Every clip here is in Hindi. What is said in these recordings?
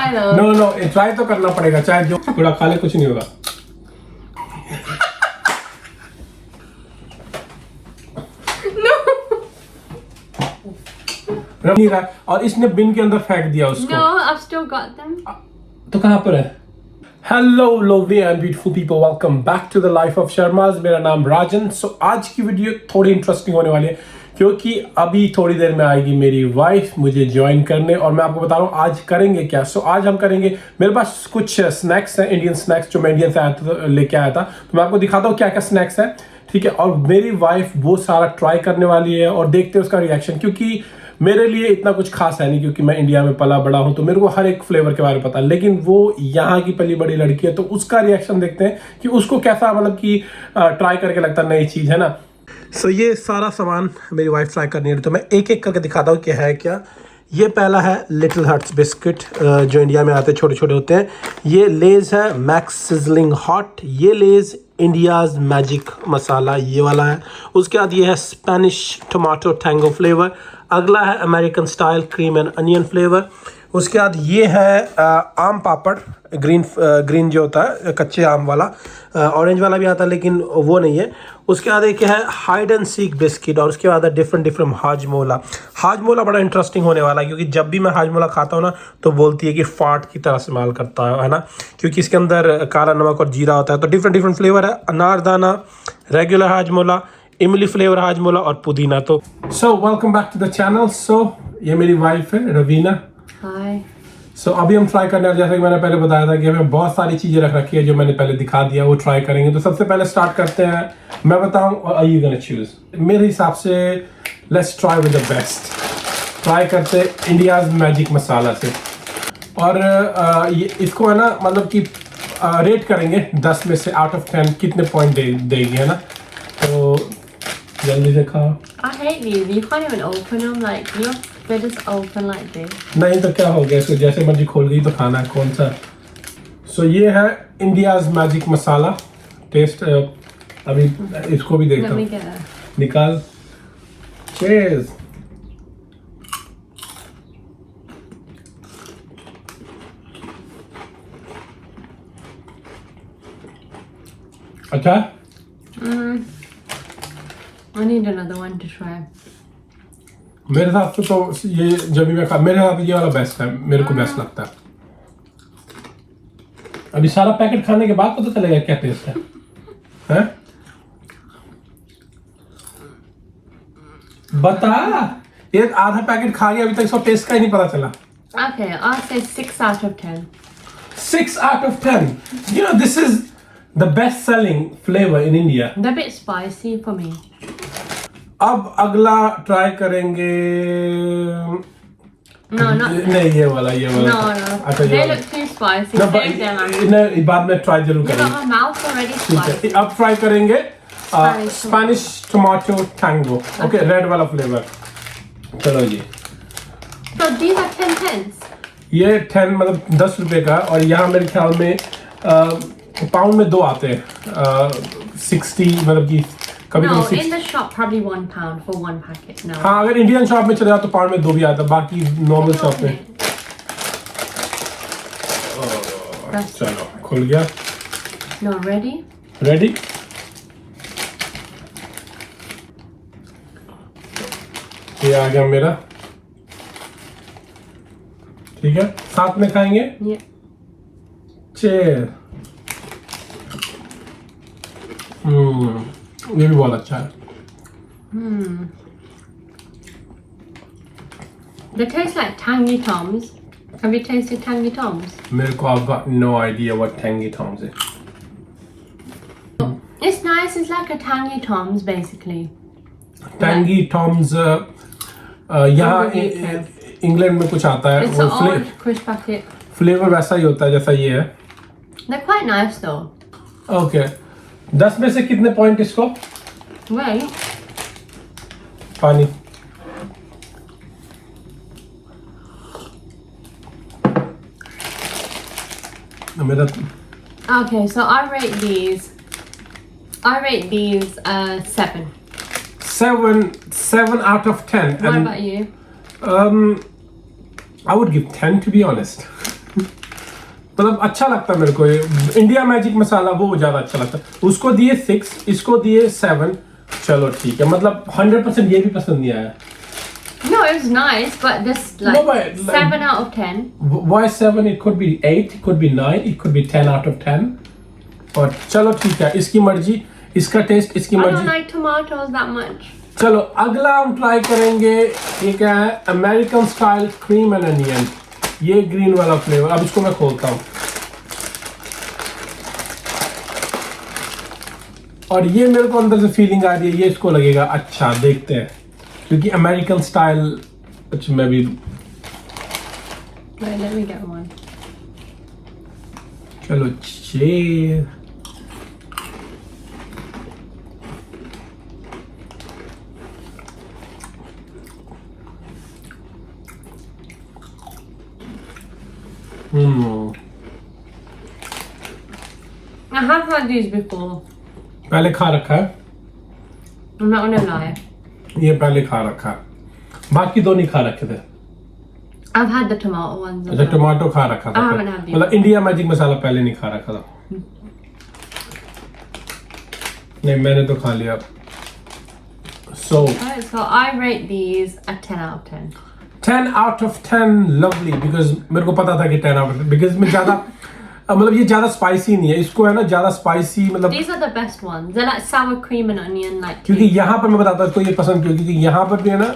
try though. नो ट्राई तो करना पड़ेगा, चाहे जो थोड़ा खा ले कुछ नहीं होगा। नहीं रहा और इसने बिन के अंदर फेंक दिया उसको। No, I've still got them. तो कहाँ पर है? Hello lovely and beautiful people, welcome back to the life of Sharmas। मेरा नाम राजन। आज की वीडियो थोड़ी इंटरेस्टिंग होने वाली है क्योंकि अभी थोड़ी देर में आएगी मेरी वाइफ मुझे ज्वाइन करने और मैं आपको बता रहा हूँ आज करेंगे क्या। आज हम करेंगे, मेरे पास कुछ स्नैक्स हैं, इंडियन स्नैक्स जो मैं इंडियन से आया था लेके आया था, तो मैं आपको दिखाता हूँ क्या क्या स्नैक्स है, ठीक है। और मेरी वाइफ वो सारा ट्राई करने वाली है और देखते हैं उसका रिएक्शन, क्योंकि मेरे लिए इतना कुछ खास है नहीं क्योंकि मैं इंडिया में पला बड़ा हूं तो मेरे को हर एक फ्लेवर के बारे में पता है, लेकिन वो यहाँ की पली बड़ी लड़की है तो उसका रिएक्शन देखते हैं कि उसको कैसा मतलब कि ट्राई करके लगता है नई चीज है ना। ये सारा सामान मेरी वाइफ ट्राई करनी है तो मैं एक एक करके दिखाता हूँ क्या है क्या। ये पहला है लिटिल हर्ट्स बिस्किट जो इंडिया में आते हैं, छोटे छोटे होते हैं। ये लेज है मैक्स सिजलिंग हॉट, ये लेज इंडियाज मैजिक मसाला ये वाला है। उसके बाद ये है स्पेनिश टमाटो टैंगो फ्लेवर। अगला है American style cream and onion flavour. उसके बाद ये है आम पापड़, ग्रीन जो होता है कच्चे आम वाला, ऑरेंज वाला भी आता है लेकिन वो नहीं है। उसके बाद एक है हाइड एंड सीक बिस्किट और उसके बाद है डिफरेंट हाजमोला। हाजमोला बड़ा इंटरेस्टिंग होने वाला है क्योंकि जब भी मैं हाजमोला खाता हूँ ना तो बोलती है कि फाट की तरह इस्तेमाल करता है ना, क्योंकि इसके अंदर काला नमक और जीरा होता है। तो डिफरेंट फ्लेवर है, अनारदाना, रेगुलर हाजमोला, इमली फ्लेवर हाजमोला और पुदीना। तो welcome back to the channel. ये मेरी वाइफ है रवीना। Hi. अभी हम ट्राई करने जैसा कि मैंने पहले बताया था कि हमें बहुत सारी चीजें रख रखी है जो मैंने पहले दिखा दिया, वो ट्राई करेंगे। तो सबसे पहले स्टार्ट करते हैं, मैं बताऊं और आर यू गोना चूज। मेरे हिसाब से let's try with the best. Try करते इंडियाज मैजिक मसाला से और ये इसको है ना मतलब कि रेट करेंगे 10 में से आउट ऑफ 10 कितने पॉइंट देगी है ना। तो जल्दी से खाओ। I hate these. You can't even open them. Like they're just open like this. नहीं तो क्या हो गया, इसको जैसे मर्जी खोल गई तो खाना है कौन सा। ये है इंडियाज मैजिक मसाला टेस्ट। अभी इसको भी देखता Let me हूँ, get that. निकाल। चीज। अच्छा I need another one to try. मेरे साथ तो ये जब भी मैं मेरे साथ ये वाला बेस्ट है, मेरे को बेस्ट लगता है। अभी सारा पैकेट खाने के बाद पता चलेगा क्या टेस्ट है, हैं? बता, ये आधा पैकेट खा गया अभी तक इसका टेस्ट का ही नहीं पता चला। Okay, I'll say 6 out of 10. 6 out of 10. You know this is the best selling flavor in India. They're a bit spicy for me. अब अगला ट्राई करेंगे। No, not. नहीं ये वाला No. अच्छा ये They वाला। look too spicy. No, Save them. नहीं बाद में ट्राई जरूर You got करेंगे। my mouth already ठीक spicy. है, अब ट्राई करेंगे Spanish tomato tango. Okay, red वाला फ्लेवर। चलो ये So these are 10 pence. ये 10 मतलब 10 रुपए का, और यहाँ मेरे ख्याल में पाउंड में 2 आते हैं। 60 मतलब कि कभी No, कभी in the shop probably £1 for one packet. No. हाँ अगर इंडियन शॉप में चले जाओ तो पाउंड में 2 भी आता है, बाकी normal Can you shop open में। it? चलो खुल गया। No, ready? रेडी। ये आ गया मेरा, ठीक है, साथ में खाएंगे। Yeah. चेयर। ये भी बहुत अच्छा है। They taste like Tangy Toms. Have you tasted Tangy Toms? मेरे को I've got no idea what Tangy Toms is. It's nice. It's like a Tangy Toms basically. Tangy Toms यहाँ इंग्लैंड में कुछ आता है, It's वो an old crisp packet. Flavour वैसा ही होता है जैसा ये है। They're quite nice though. Okay, 10 में से कितने पॉइंट इसको? Wait. पानी। मेरा Okay, so I rate these 7. 7 out of 10. What about you? I would give 10 to be honest. मतलब अच्छा लगता है मेरे को ये इंडिया मैजिक मसाला, वो ज्यादा अच्छा लगता है। उसको दिए 6, इसको दिए 7। चलो ठीक है, मतलब 100% ये भी पसंद नहीं आया। No, it was nice, but this like No, but, 7 out of 10. Why 7? It could be 8, it could be 9, it could be 10 out of 10. और चलो ठीक है, इसकी मर्जी, इसका टेस्ट इसकी I don't मर्जी। like tomatoes that much. चलो अगला हम ट्राई करेंगे, ये क्या है, American style cream and onion, ये ग्रीन वाला फ्लेवर। अब इसको मैं खोलता हूँ और ये मेरे को अंदर से फीलिंग आ रही है, ये इसको लगेगा अच्छा, देखते हैं, क्योंकि अमेरिकन स्टाइल कुछ मैं भी। Wait, let me get one. चलो cheers. I have had these before. पहले खा रखा है, I'm not gonna lie. ये पहले खा रखा है, बाकी दो नहीं खा रखे थे। I've had the tomato ones. as अच्छा well. टमाटो खा रखा था, I haven't had these. मतलब इंडिया मैजिक मसाला पहले नहीं खा रखा था। नहीं मैंने तो खा लिया। So Alright, so I rate these a 10 out of 10. 10 out of 10 lovely, because मेरे को पता था कि 10 out of 10, because मैं ज्यादा मतलब ये ज्यादा स्पाइसी नहीं है, इसको है ना ज्यादा स्पाइसी मतलब, These are the best ones. They're like sour cream and onion, like. क्योंकि यहाँ पर मैं बताता हूँ इसको ये पसंद क्यों, क्योंकि यहाँ पर भी है ना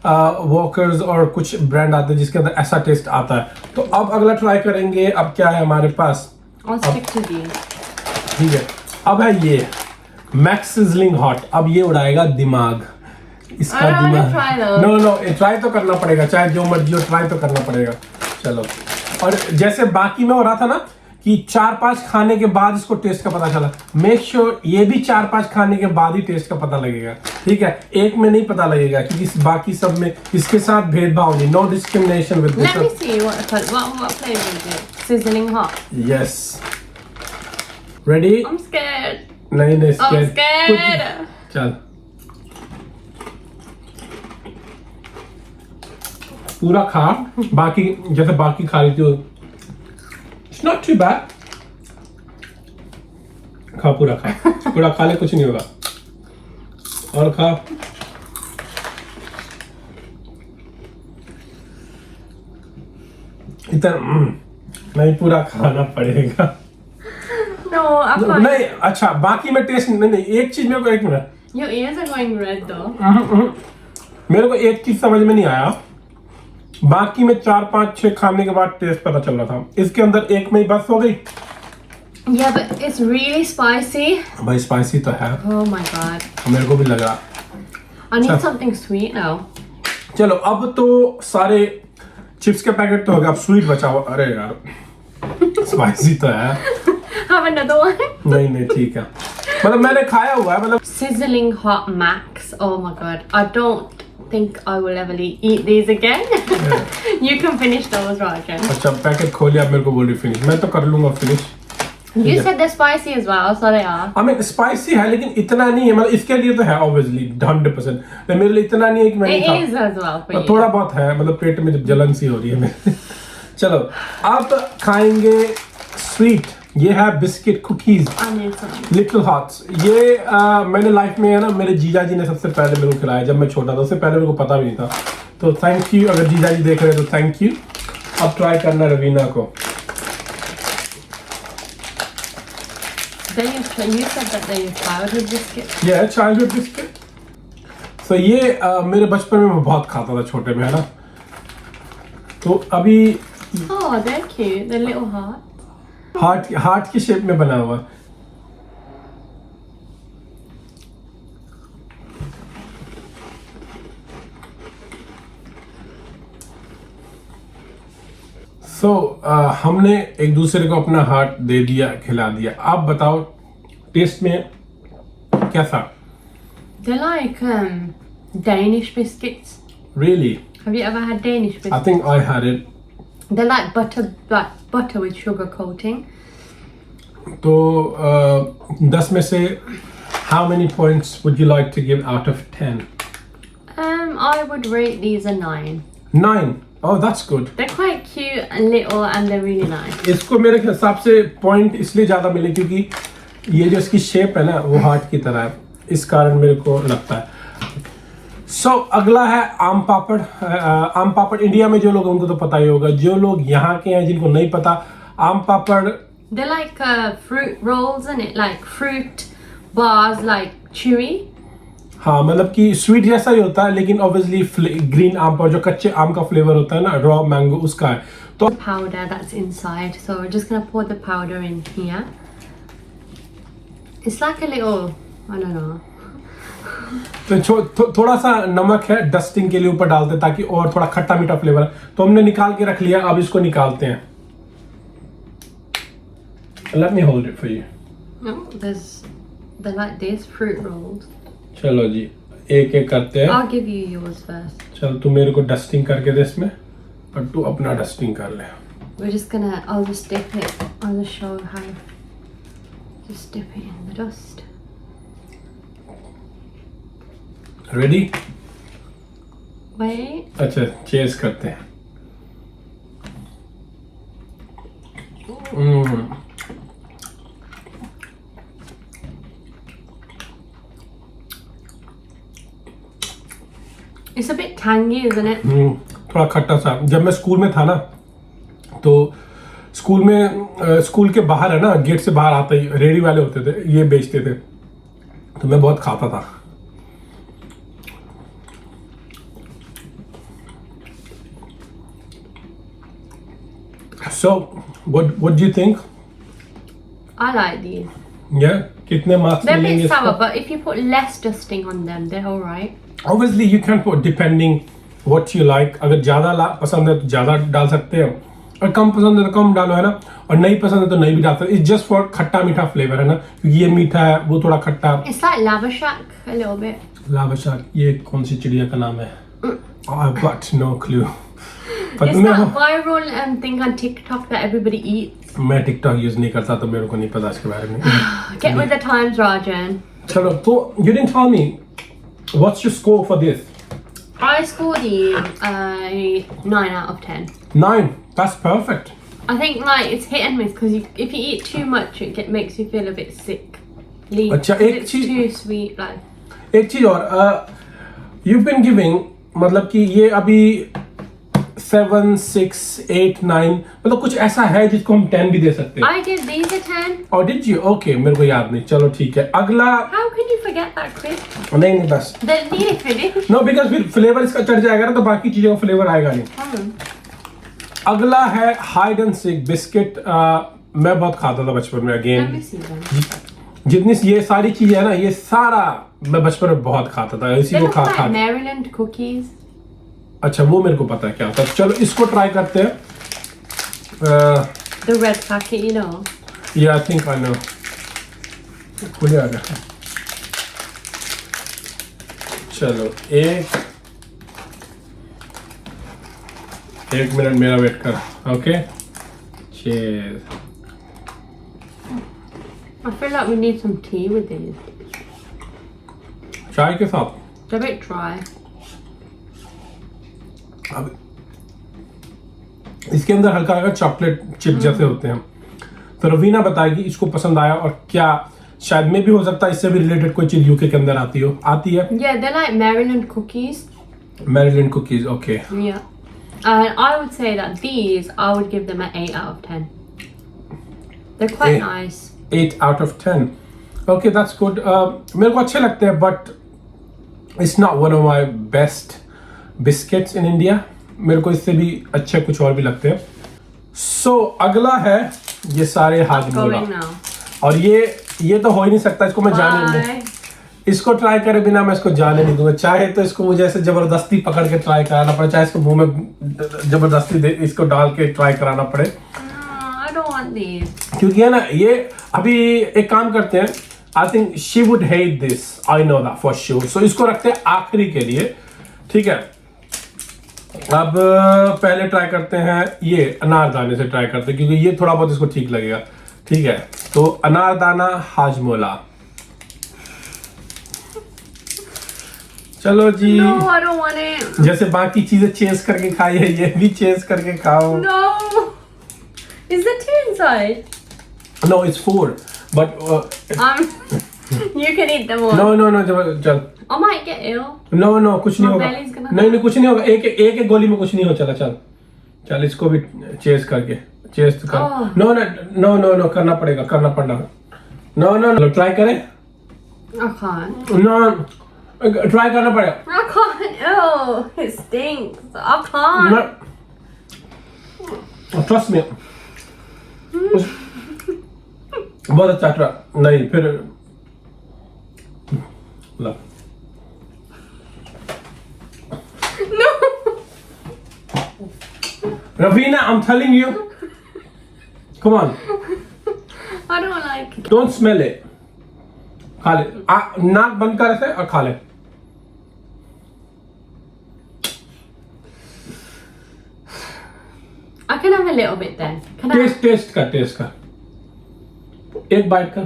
वॉकर्स और कुछ ब्रांड आते हैं जिसके अंदर ऐसा टेस्ट आता है। तो अब अगला ट्राई करेंगे, अब क्या है हमारे पास, I'll stick to these. ठीक है, अब है ये मैक्स सिजलिंग हॉट। अब ये उड़ाएगा दिमाग, इसका I don't wanna दिमाग। try those. नो ट्राई तो करना पड़ेगा, चाहे जो मर्जी हो ट्राई तो करना पड़ेगा। चलो, और जैसे बाकी में हो रहा था ना कि 4-5 खाने के बाद इसको टेस्ट का पता चला, मेक श्योर ये भी 4-5 खाने के बाद ही टेस्ट का पता लगेगा, ठीक है, एक में नहीं पता लगेगा, क्योंकि बाकी सब में इसके साथ भेदभाव नहीं, no discrimination with Let me see what flavor is it? Sizzling hot. Yes ready. I'm scared. नहीं I'm scared. चल पूरा खा, बाकी जैसे बाकी खा रही थी, इट्स नॉट टू बैड, खा पूरा खा ले, कुछ नहीं होगा, और खा। इतना नहीं, पूरा खाना पड़ेगा। No, I'm fine. नहीं अच्छा, बाकी में टेस्ट नहीं, एक चीज मेरे को, एक minute, Your ears are going red though. मेरे को एक चीज समझ में नहीं आया, बाकी में 4-5-6 खाने के बाद टेस्ट पता चल रहा था, इसके अंदर एक में ही बस हो गई। Yeah, but it's really spicy. भाई स्पाइसी तो है, Oh my god. मेरे को भी लग रहा। I need Sure. something sweet now. चलो अब तो सारे चिप्स के पैकेट तो हो गए, अब स्वीट बचा हुआ। अरे यार स्पाइसी तो है। Have another one. नहीं ठीक है, मतलब मैंने खाया हुआ है, मतलब Sizzling hot Max. Oh my god. I don't think I will ever eat these again. You can finish those, Rajan. अच्छा पैकेट खोलिए, अब मेरे को बोल रही फिनिश, मैं तो कर लूंगा finish. You said they're spicy as well, so they are. I mean spicy है लेकिन इतना नहीं है, मतलब इसके लिए तो है ऑब्वियसली 100%, मेरे लिए इतना नहीं है कि मैं नहीं It खा, is as well for you. थोड़ा बहुत है, मतलब पेट में जब जलन सी हो रही है मेरे। चलो अब खाएंगे स्वीट, ये है biscuit cookies I need some. Little hearts. ये मैंने लाइफ में है ना, मेरे जीजा जी ने सबसे पहले मेरे को खिलाया जब मैं छोटा था, उससे पहले मेरे को पता भी नहीं था, तो थैंक यू, अगर जीजा जी देख रहे हैं तो थैंक यू। अब ट्राई करना रवीना को। You said that they're your childhood biscuits. ये है चाइल्डहुड बिस्किट। तो ये मेरे बचपन में मैं बहुत खाता था छोटे में, है ना, तो अभी Oh, they're cute. They're little hearts. Heart की शेप में बना हुआ। हमने एक दूसरे को अपना हार्ट दे दिया, खिला दिया। आप बताओ टेस्ट में कैसा? They're like Danish biscuits. Really? Have you ever had Danish biscuits? I think I had it. They're like butter with sugar coating. तो 10 में से how many points would you like to give out of 10? I would rate these a 9. 9. Oh, that's good. They're quite cute and little and they're really nice. इसको मेरे हिसाब से पॉइंट इसलिए ज़्यादा मिले क्योंकि ये जो इसकी शेप है ना वो हार्ट की तरह है, इस कारण मेरे को लगता है। अगला है आम पापड़। आम पापड़ इंडिया में जो लोग हैं उनको तो पता ही होगा, जो लोग यहाँ के हैं जिनको नहीं पता, आम पापड़ They're like fruit rolls, isn't it? Like fruit bars, like chewy. हाँ, मतलब कि स्वीट जैसा ही होता है लेकिन ऑब्वियसली ग्रीन आम पर जो कच्चे आम का फ्लेवर होता है ना, रॉ मैंगो, उसका है। तो Powder that's inside. So we're just gonna pour the powder in here. It's like a little, I don't know. तो थोड़ा सा नमक है डस्टिंग के लिए ऊपर डालते हैं ताकि और थोड़ा खट्टा मीठा फ्लेवर। तो हमने निकाल के रख लिया, अब इसको निकालते हैं। Let me hold it for you. No, they're like this fruit rolls. चलो जी, एक एक करते हैं। I'll give you yours first. चल तू मेरे को डस्टिंग करके दे इसमें और तू अपना डस्टिंग कर ले। We're just gonna, I'll just dip it. I'll just show how. Just dip it in the dust. Ready? Wait. अच्छा, चेस करते हैं। It's a bit tangy, isn't it? थोड़ा खट्टा सा। जब मैं स्कूल में था ना, तो स्कूल के बाहर है ना, गेट से बाहर आते ही रेडी वाले होते थे, ये बेचते थे, तो मैं बहुत खाता था। So, what do you think? I like these. Yeah, कितने मार्क्स They're a मिलेंगे bit sour, इसको? but if you put less dusting on them, they're alright. Obviously, you can put depending what you like. अगर ज़्यादा पसंद है तो ज़्यादा डाल सकते हो, और कम पसंद है तो कम डालो, है ना, और नहीं पसंद है तो नहीं भी डाल सकते। It's just for खट्टा मीठा फ्लेवर, है ना, क्योंकि ये मीठा है, वो थोड़ा खट्टा। It's like lava shack a little bit. Lava shark, ये कौन सी चिड़िया का नाम है? I've got no clue. पर It's मैं that viral thing on TikTok that everybody eats. मैं टिकटॉक यूज नहीं करता तो मेरे को नहीं पता इसके बारे में। Get with the times, Rajan. चलो, तो you didn't tell me what's your score for this? I scored these a 9 out of 10. 9. That's perfect. I think like it's hit and miss because if you eat too much, it makes you feel a bit sick. अच्छा, एक It's चीज- too sweet, like. एक चीज और, you've been giving, मतलब कि ये अभी 7, 6, 8, 9, मतलब कुछ ऐसा है जिसको हम 10 भी दे सकते हैं। I give these a 10. और did you? Okay, मेरे को याद नहीं। चलो ठीक है, अगला। How can you forget that quick? नहीं बस। They're nearly finished. No, because फिर फ्लेवर इसका चढ़ जाएगा ना, तो बाकी चीजों का फ्लेवर आएगा नहीं। अगला है हाइड एंड सीक बिस्किट। मैं बहुत खाता था बचपन में। Let me again see them. जितनी ये सारी चीजें है ना, ये सारा मैं बचपन में बहुत खाता था, इसी They को look खा like खा। Maryland cookies. अच्छा, वो मेरे को पता है क्या होता है। चलो इसको ट्राई करते हैं। The red packet, you know. Yeah, I think I know. खुले आ गया। चलो एक मिनट मेरा वेट कर। ओके, चीज। I feel like we need some tea with these. चाय के साथ। They're a bit dry. अब इसके अंदर हल्का हल्का चॉकलेट चिप जैसे होते हैं। तो रवीना बताएगी इसको पसंद आया, और क्या शायद में भी हो सकता है इससे भी रिलेटेड कोई चीज यूके के अंदर आती है। Yeah, they're like Maryland cookies. Maryland cookies. Okay, Yeah. And I would say that these, I would give them an 8 out of 10. They're quite Eight. nice. 8 out of 10. Okay, that's good. मेरे को अच्छे लगते हैं, but it's not one of my best biscuits in India. मेरे को इससे भी अच्छे कुछ और भी लगते हैं। So अगला है ये सारे हाजमोला, Going now. और ये तो हो ही नहीं सकता, इसको मैं जाने नहीं दूँ। Bye. इसको ट्राई करे बिना मैं इसको जाने नहीं दूंगा। चाहे तो इसको मुझे ऐसे जबरदस्ती पकड़ के ट्राई कराना पड़े, चाहे इसको मुंह में जबरदस्ती इसको डाल के ट्राई कराना पड़े, No, I don't want these. क्योंकि है ना, ये अभी एक काम करते हैं। I think she would hate this, I know that for sure. So इसको रखते हैं आखिरी के लिए, ठीक है। अब पहले ट्राई करते हैं ये अनारदाने से ट्राई करते हैं, क्योंकि ये थोड़ा बहुत इसको ठीक लगेगा, ठीक है। तो अनारदाना हाजमोला। चलो जी No, I don't want it. जैसे बाकी चीजें चेस करके खाई है ये भी चेस करके खाओ No. Is there 2 inside? No it's 4 but You can eat them all. No चल I might get ill. No कुछ नहीं My होगा belly's gonna नहीं कुछ नहीं होगा एक गोली में कुछ नहीं हो चला चल इसको भी चेस करके चेस कर Oh. नो करना पड़ना नो ट्राई करें I can't. नो ट्राई करना पड़ेगा I can't. Ew. It stinks. I can't. Trust में बहुत अच्छा ट्राई नहीं फिर ला No. Ravina, I'm telling you. Come on, I don't like it. don't smell it. खा ले नाक बंद कर ऐसे और खा ले I can have a little bit then. Can I? Taste कर एक बाइट का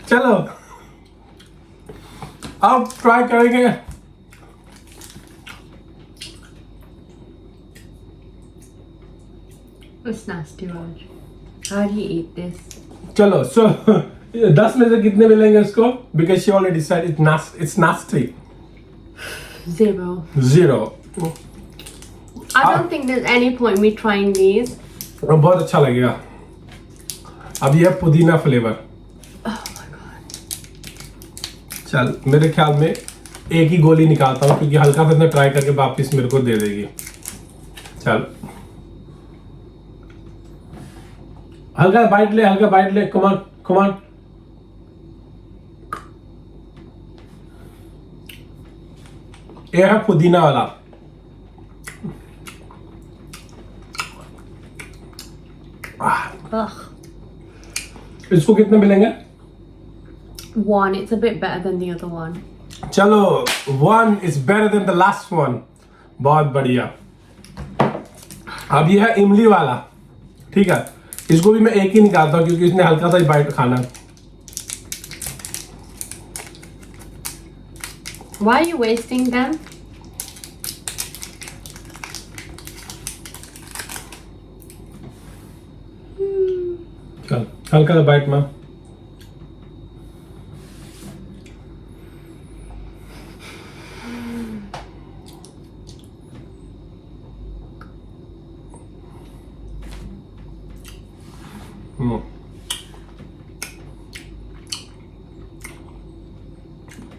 चलो अब ट्राई करेंगे It's nasty, Raj. How do you eat this? चलो सो 10 में से कितने मिलेंगे इसको because she already said it's nasty 0. 0 I don't think there's any point me trying these. बहुत अच्छा लगेगा अब ये पुदीना फ्लेवर Oh my god. चल मेरे ख्याल में एक ही गोली निकालता हूँ क्योंकि हल्का सा ट्राई करके वापस मेरे को दे देगी चल हल्का बाइट ले कमान ये है पुदीना वाला Ugh. इसको कितने मिलेंगे 1. It's a bit better than the other one. चलो 1 is better than the last one बहुत बढ़िया अब ये है इमली वाला ठीक है इसको भी मैं एक ही निकालता हूँ क्योंकि इसने हल्का सा ही बाइट खाना Why are you wasting them? चल हल्का सा बाइट में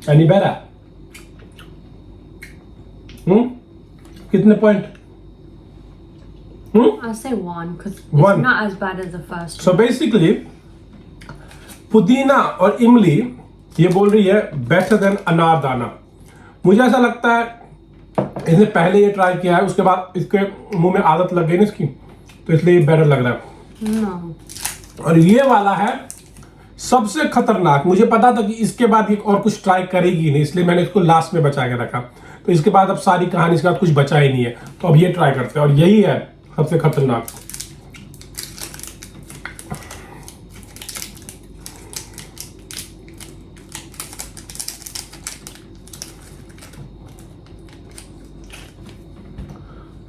Any better? कितने point I'll say 1 because it's 1. not as bad as the first so basically पुदीना और इमली ये बोल रही है बेटर देन अनारदाना मुझे ऐसा लगता है इसने पहले ये ट्राई किया है उसके बाद इसके मुंह में आदत लग गई ना इसकी तो इसलिए ये बेटर लग रहा है one. No. और ये वाला है सबसे खतरनाक मुझे पता था कि इसके बाद ये और कुछ ट्राई करेगी नहीं इसलिए मैंने इसको लास्ट में बचा के रखा तो इसके बाद अब सारी कहानी इसके बाद कुछ बचा ही नहीं है तो अब ये ट्राई करते हैं और यही है सबसे खतरनाक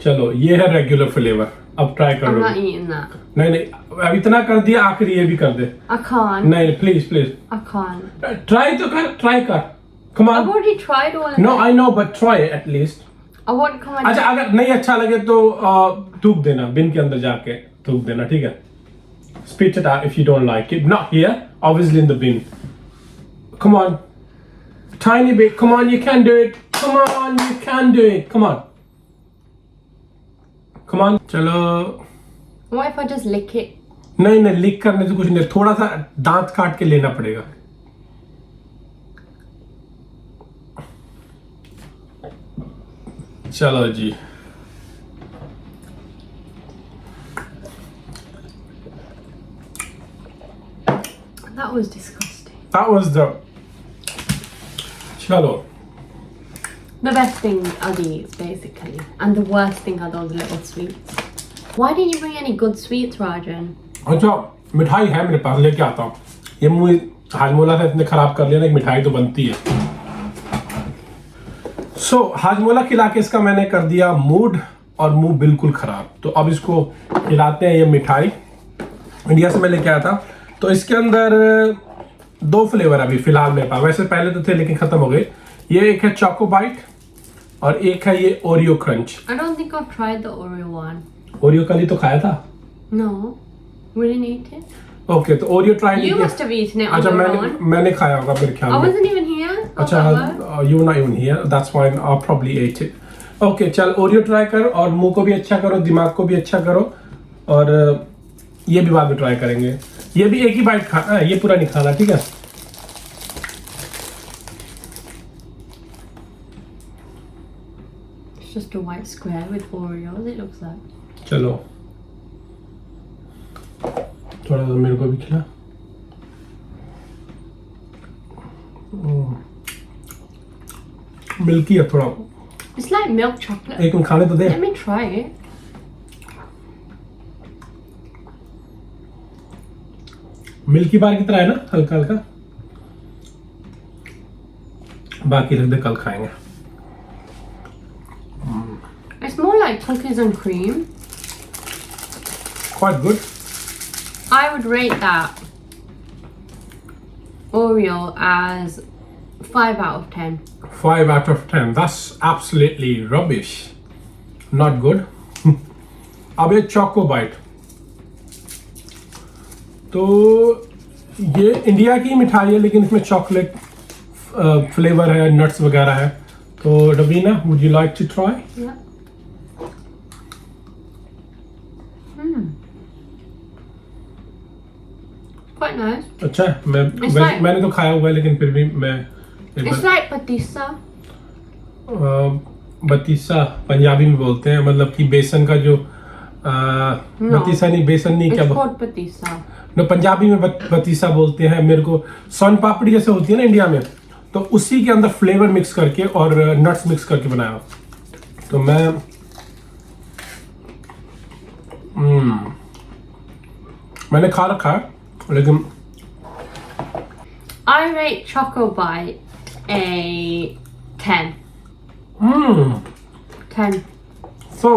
चलो ये है रेगुलर फ्लेवर अब ट्राई कर I'm low not eating that. नहीं अब इतना कर दिया आखिरी ये भी कर दे I can't. नहीं प्लीज I can't. ट्राई तो कर ट्राई कर come I've on already tried all of no them. I know but try at least I won't come अच्छा अगर नहीं अच्छा लगे तो थूक देना बिन के अंदर जाके थूक देना ठीक है spit it out if you don't like it not here obviously in the bin come on tiny bit come on you can do it come on you can do it come on चलो What if I just lick it? नहीं लिक करने से कुछ नहीं थोड़ा सा दांत काट के लेना पड़ेगा चलो जी That was disgusting. that was the चलो The best thing are these, basically. And the worst thing are those little sweets. Why didn't you bring any good sweets, Rajan? अच्छा मिठाई है मेरे पास, लेके आता हूँ। ये मुंह हाजमोला से इतने खराब कर लिया ना, एक मिठाई तो बनती है। सो हाजमोला खिला के इसका मैंने कर दिया मूड और मुंह बिल्कुल खराब। तो अब इसको खिलाते हैं ये मिठाई, इंडिया से मैं लेके आया था। तो इसके अंदर 2 फ्लेवर अभी फिलहाल मेरे पास, वैसे पहले तो थे लेकिन खत्म हो गए। ये एक है चोको बाइट और एक है ये Oreo crunch. I don't think I've tried the Oreo one. Oreo कल ही तो खाया था। No, we didn't eat it. Okay, तो Oreo try You must have eaten it on अच्छा, your own. मैंने खाया होगा मेरे ख्याल I में। wasn't even here. अच्छा, you were not even here. That's fine. I probably ate it. Okay, चल ओरियो ट्राई कर और मुंह को भी अच्छा करो, दिमाग को भी अच्छा करो, और ये भी बाद में ट्राई करेंगे। ये भी एक ही बाइट खाना है, ये पूरा नहीं खाना, ठीक है? It's just a white square with Oreos, it looks like. चलो थोड़ा सा मेरे को भी खिला। मिल्की है थोड़ा। It's like milk chocolate. एक मिनट खाने तो दे। Let me try it. Milky Bar की तरह है ना, हल्का हल्का। बाकी रख दे, कल खाएंगे। It's more like cookies and cream. Quite good. I would rate that Oreo as 5 out of 10. 5 out of 10. That's absolutely rubbish. Not good. अब ये चोको बाइट, तो ये इंडिया की मिठाई है लेकिन इसमें चॉकलेट फ्लेवर है, नट्स वगैरह है। तो Raveena, would you like to try? Yeah. Quite nice. अच्छा है। मैंने तो खाया हुआ है लेकिन फिर भी मैं It's like patissa. बतीसा पंजाबी में बोलते हैं, मतलब कि बेसन का जो बतीसा नहीं, बेसन नहीं, It's क्या called patissa. न पंजाबी में बतीसा बोलते हैं। मेरे को सोन पापड़ी जैसे होती है ना इंडिया में, तो उसी के अंदर फ्लेवर मिक्स करके और नट्स मिक्स करके बनाया। तो मैं मैंने खा रखा है लेकिन I rate Choco Bite a 10. 10. so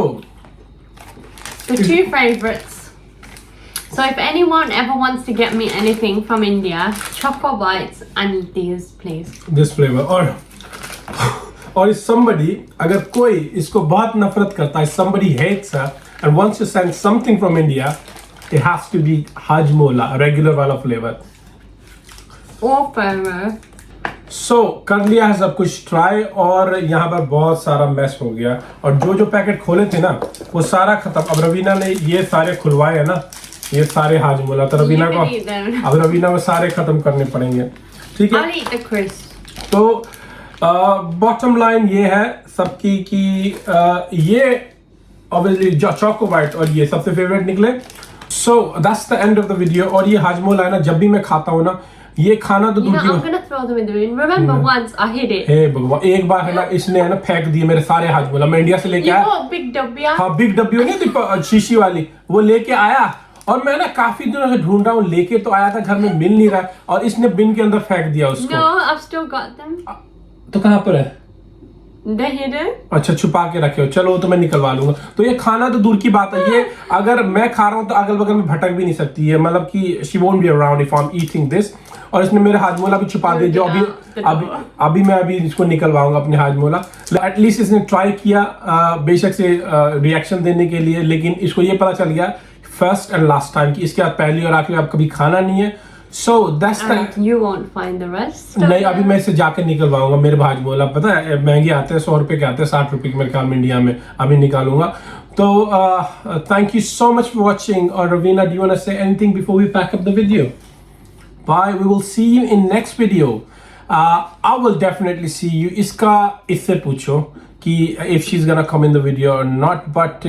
The two favorites. So if anyone ever wants to get me anything from India, Choco Bites and these, please. this flavor और if somebody, अगर कोई इसको बहुत नफरत करता है, somebody hates her and wants to send something from India, it has to be Hajmola, regular वाला flavor. Or flavor. So कर लिया है सब कुछ ट्राई, और यहाँ पर बहुत सारा मैस हो गया, और जो जो पैकेट खोले थे ना वो सारा खत्म। अब रवीना ने ये सारे खुलवाए हैं ना, ये सारे हाजमोला, तो रवीना You को can eat them. अब रवीना को सारे खत्म करने पड़ेंगे, ठीक है? I'll eat the crisp. तो बॉटम लाइन ये है सबकी कि ये ऑब्वियसली चोको बाइट और ये सबसे फेवरेट निकले। So that's the end of the video. और ये हाजमोला है ना, जब भी मैं खाता हूँ ना, ये खाना तो You दूर know, की I'm gonna throw them in the bin. Remember once I hid it. हे भगवान, एक बार है ना इसने है ना फेंक दिए मेरे सारे हाजमोला। मैं इंडिया से लेके You आया, got big W. हाँ बिग डब्ल्यू नहीं थी शीशी वाली, वो लेके आया और मैं ना काफी दिनों से ढूंढ रहा हूँ, लेके तो आया था, घर में मिल नहीं रहा, और इसने बिन के अंदर फेंक दिया उसको। No, I've still got them. तो कहाँ पर है? They're hidden. अच्छा, छुपा के रखे हो, चलो वो तो मैं निकलवा लूंगा। तो ये खाना तो दूर की बात है, ये अगर मैं खा रहा हूँ तो अगल बगल में भटक भी नहीं सकती है, मतलब कि she won't be around if I am eating this. और इसने मेरे हाजमोला भी छुपा दिए, जो अभी मैं इसको निकलवाऊंगा अपने हाजमोला। एटलीस्ट इसने ट्राई किया बेशक से रिएक्शन देने के लिए, लेकिन इसको ये पता चल गया फर्स्ट एंड लास्ट टाइम कि इसके बाद पहली और आखिरी अब कभी खाना नहीं है। So that's the, And you won't find the rest. नहीं अभी मैं इसे जाके निकलवाऊंगा। मेरे हाजमोला पता है महंगे आते हैं, 100 रुपए के आते हैं, 60 रुपए के मेरे ख्याल में इंडिया में, अभी निकालूंगा। तो thank you so much for watching. और Raveena, do you want to say anything before we pack up the video? Bye. We will see you in next video. I will definitely see you. इसका इससे पूछो कि if she's gonna come in the video or not. But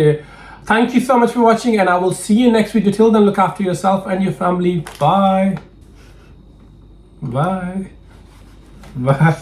thank you so much for watching, and I will see you next video. Till then, look after yourself and your family. Bye. Bye. Bye.